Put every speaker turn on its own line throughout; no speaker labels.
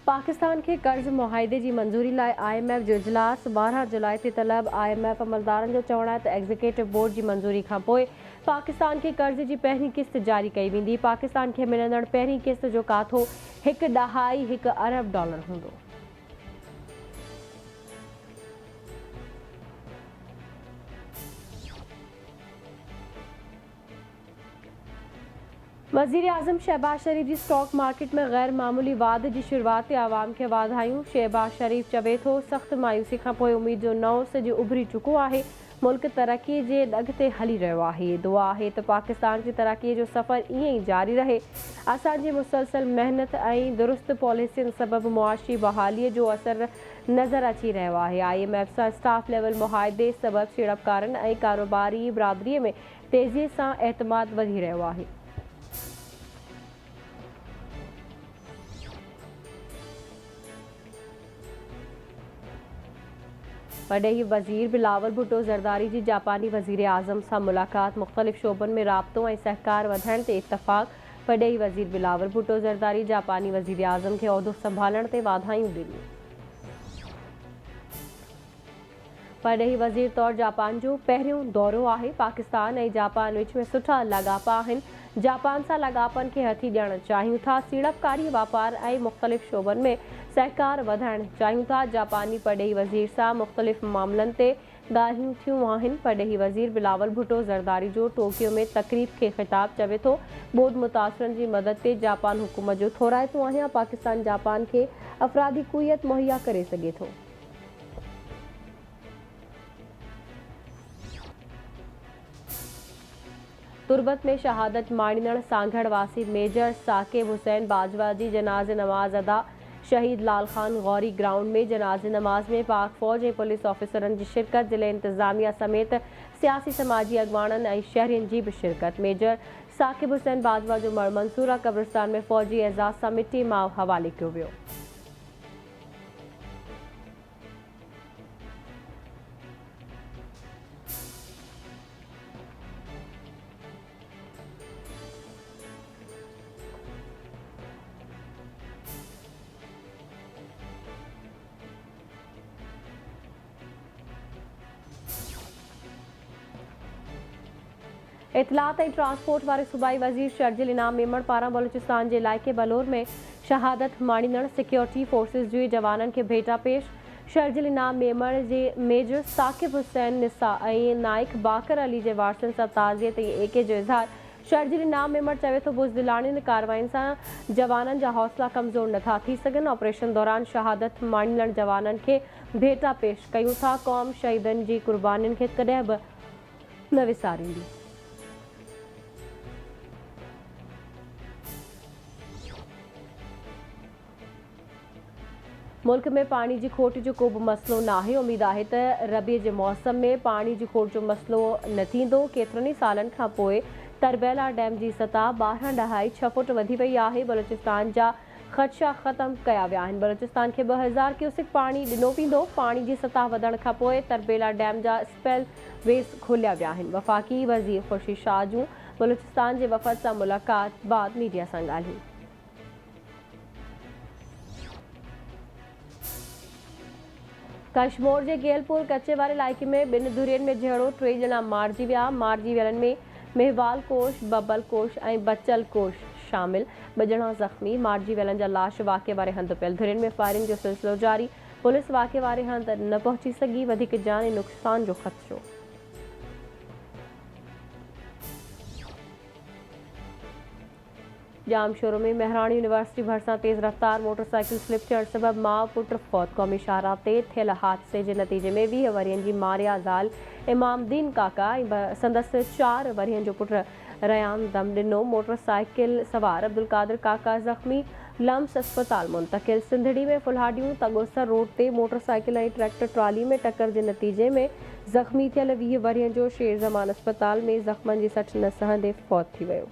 पाकिस्तान के कर्ज़ मुआहिदे जी मंज़ूरी लाइ IMF जो इजलास 12 जुलाई ते तलब। IMF अमलदारनि जो चवणु आहे त एग्ज़ीक्यूटिव बोर्ड जी मंज़ूरी खां पोइ पाकिस्तान खे कर्ज़ जी पहिरीं किस्त जारी कई वेंदी। पाकिस्तान खे मिलंदड़ पहिरीं किस्त जो काथो $1.2 अरब हूंदो। वज़ीर आज़म शहबाज शरीफ़ जी स्टॉक मार्केट में गैर मामूली वाध जी शुरूआत ते आवाम खे वाधायूं। शहबाज शरीफ़ चवे थो सख़्त मायूसी खां पोइ उमीद जो नओं सिज उभरी चुको आहे। मुल्क तरक़ी जे ॾघ ते हली रहियो आहे। दुआ आहे त पाकिस्तान जी तरक़ीअ जो सफ़र ईअं ई जारी रहे। असांजी मुसलसल महिनत ऐं दुरुस्त पॉलिसियुनि सबबि मुआशी बहालीअ जो असर नज़र अची रहियो आहे। IMF सां स्टाफ लेवल मुआहिदे सबबि सीड़पकारनि ऐं कारोबारी बिरादरीअ में तेज़ीअ सां एतमाद वधी रहियो आहे। वॾे वज़ीर बिलावल भुट्टो ज़रदारी जी जापानी वज़ीर आज़म सां मुलाक़ात। मुख़्तलिफ़ शोबनि में राब्तो ऐं सहकार वधाइण ते इत्तफ़ाक़। वॾे वज़ीर बिलावल भुट्टो ज़रदारी जापानी वज़ीर आज़म खे उहिदो संभालण ते वाधायूं ॾिनियूं। वॾे वज़ीर तौरु जापान जो पहिरियों दौरो आहे। पाकिस्तान ऐं जापान विच में सुठा लाॻापा आहिनि। जापान सां लाॻापनि खे हथी ॾियणु चाहियूं था। सीड़पकारी वापार ऐं मुख़्तलिफ़ शोबनि में सहकार वधाइणु चाहियूं था। जापानी परॾेही वज़ीर सां मुख़्तलिफ़ मामलनि ते ॻाल्हियूं थियूं आहिनि। परॾेही वज़ीर बिलावल भुट्टो ज़रदारी जो टोक्यो में तक़रीब खे ख़िताब चवे थो ॿोॾि मुतासिरनि जी मदद ते जापान हुकूमत जो थो राइतो आहियां। पाकिस्तान जापान खे अफ़रादी कुव्वत मुहैया करे सघे थो। तुर्बत में शहादत माणींदड़ सांघड़ वासी मेजर साकिब हुसैन बाजवा जी जनाज़ नमाज़ अदा। शहीद लाल खान गौरी ग्राउंड में जनाज़ नमाज़ में पाक फ़ौज ऐं पुलिस ऑफिसरनि जी शिरकत। ज़िले इंतज़ामिया समेत सियासी समाजी अॻवाननि ऐं शहरियुनि जी बि शिरकत। मेजर साकिब हुसैन बाजवा जो मंसूरा क़ब्रिस्तान में फ़ौजी एज़ाज़ सां मिटी मां हवाले कयो वियो। इतलात ऐं ट्रांसपोर्ट वारे सूबाई वज़ीर शर्जिल इनाम मेमण पारां बलूचिस्तान जे इलाइक़े बलोर में शहादत माणींदड़ सिक्योरिटी फोर्सिस जे जवाननि खे भेटा पेश। शर्जिल इनाम मेमण जे मेजर साकिब हुसैन निसा ऐं नाइक बाकर अली जे वारसनि सां ताज़ियत ऐं एके जो इज़हार। शर्जिल इनाम मेमण चवे थो बुज़दिलाणियुनि कार्रवाइनि सां जवाननि जा हौसला कमज़ोर नथा थी सघनि। ऑपरेशन दौरान शहादत माणींदड़ जवाननि खे भेटा पेश कयूं था। क़ौम शहीदनि जी क़ुर्बानियुनि खे कॾहिं बि न विसारींदी। मुल्क में पानी जी खोट जो को बि मसइलो नाहे। उमीद आहे त रबीअ जे मौसम में पानी जी खोट जो मसइलो न थींदो। केतिरनि ई सालनि खां पोइ तरबेला डैम जी सतह 12.6 फुट वधी वई आहे। बलूचिस्तान जा ख़दशा ख़त्म कया विया आहिनि। बलूचिस्तान खे 2000 क्यूसिक पाणी ॾिनो वेंदो। पाणी जी सतह वधण खां पोइ तरबेला डैम जा स्पेल वेस खोलिया विया आहिनि। वफ़ाक़ी वज़ीर ख़ुर्शीद शाह जूं बलूचिस्तान जे वफ़द सां मुलाक़ात बाद मीडिया सां ॻाल्हियूं। कश्मोर जे गेलपुर कचे वारे इलाइक़े में 2 धुरियुनि में झेड़ो 3 ॼणा मारिजी विया। मारिजी वियलनि में मेहवाल कोश, बबल कोश ऐं बचल कोश शामिल। 2 ॼणा ज़ख़्मी। मारिजी वियलनि जा लाश वाक़े वारे हंधि पियल। धुरियुनि में फायरिंग जो सिलसिलो जारी। पुलिस वाक़े वारे हंधि न पहुची सघी। वधीक जानी नुक़सान जो ख़दशो। जाम शोरो में महराणी यूनिवर्सिटी भरिसां तेज़ रफ़्तार मोटरसाइकिल स्लिप थियण सबबि माउ पुट फौत। क़ौमी शाहराह ते थियल हादसे जे नतीजे में 20 वरियनि जी मारिया ज़ाल इमामुद्दीन काका ऐं संदसि 4 वरियनि जो पुटु रयान दम ॾिनो। मोटरसाइकिल सवार अब्दुल कादिर काका ज़ख़्मी लम्स अस्पताल मुंतक़िल। सिंधड़ी में फुलहाडियूं तगोसर रोड ते मोटरसाइकिल ऐं ट्रैक्टर ट्राली में टकर जे नतीजे में ज़ख़्मी थियल 20 वरियनि जो शेर ज़मान अस्पताल में ज़ख़्मनि जी सट न सहंदे फौत थी वियो।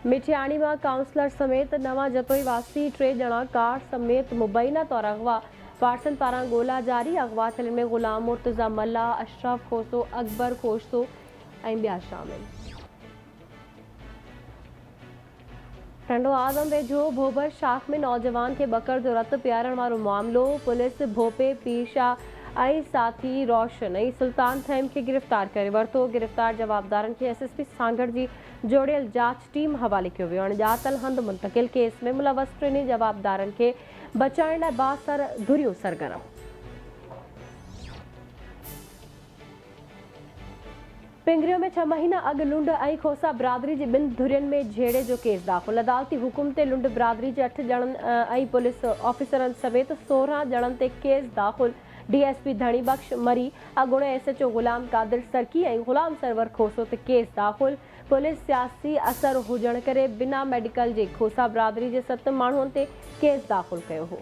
मिठियाणी में काउंसलर समेत नवा जतोई वासी 3 ॼणा कार समेत मुबैना तौर अगवा। पार्सन पारां ॻोल्हा जारी। अगवा थियल में गुलाम मुर्तज़ा मल्ला, अशरफ खोसो, अकबर खोसो ऐं ॿिया शामिल। टंडो आज़म वेझो भोबर शाख में नौजवान के बकर जो रत पियारण वारो मामलो। पुलिस भोपे पीरशाह ऐं साथी रोशन ऐं सुल्तान थैम के गिरफ़्तार करे वरितो। गिरफ़्तार जवाबदारनि खे एसएसपी सांगड़ जी जोड़ियल जांच टीम हवाले कयो वियो। अणॼातल हंधि मुंतक़िल केस में मुलवस टिनी जवाबदारनि खे बचाइण लाइ बासर धुरियूं सरगर्म। पिंगरियो में 6 महीना अॻु लुंड ऐं खोसा बिरादरी जी 2 धुरियुनि में झेड़े जो केस दाख़िल। अदालती हुकुम ते लुंड बिरादरी जे 8 ॼणनि ऐं पुलिस ऑफिसरनि समेत 16 ॼणनि ते केस दाख़िल। डीएसपी धणी बख्श मरी, अॻूणे एसएचओ गुलाम कादिर सरकी ऐं गुलाम सरवर खोसो ते केस दाख़िल। पुलिस सियासी असर हुजण करे बिना मेडिकल जे खोसा बिरादरी जे 7 माण्हुनि ते केस दाख़िल कयो हो।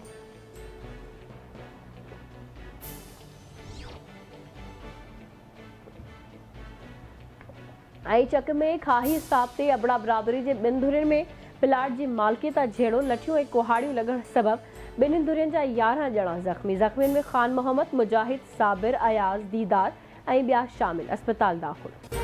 ऐं चक में खाही स्टाप ते अबड़ा बिरादरी जे 2 धुरियुनि में प्लाट जी मालकियत झेड़ो लठियूं ऐं कुहाड़ियूं लॻण सबबि 2 धुरियुनि जा 11 ॼणा ज़ख़्मी। ज़ख़्मियुनि में ख़ान मोहम्मद, मुजाहिद, साबिर, अयाज़, दीदार ऐं ॿिया शामिल। अस्पताल दाख़िल।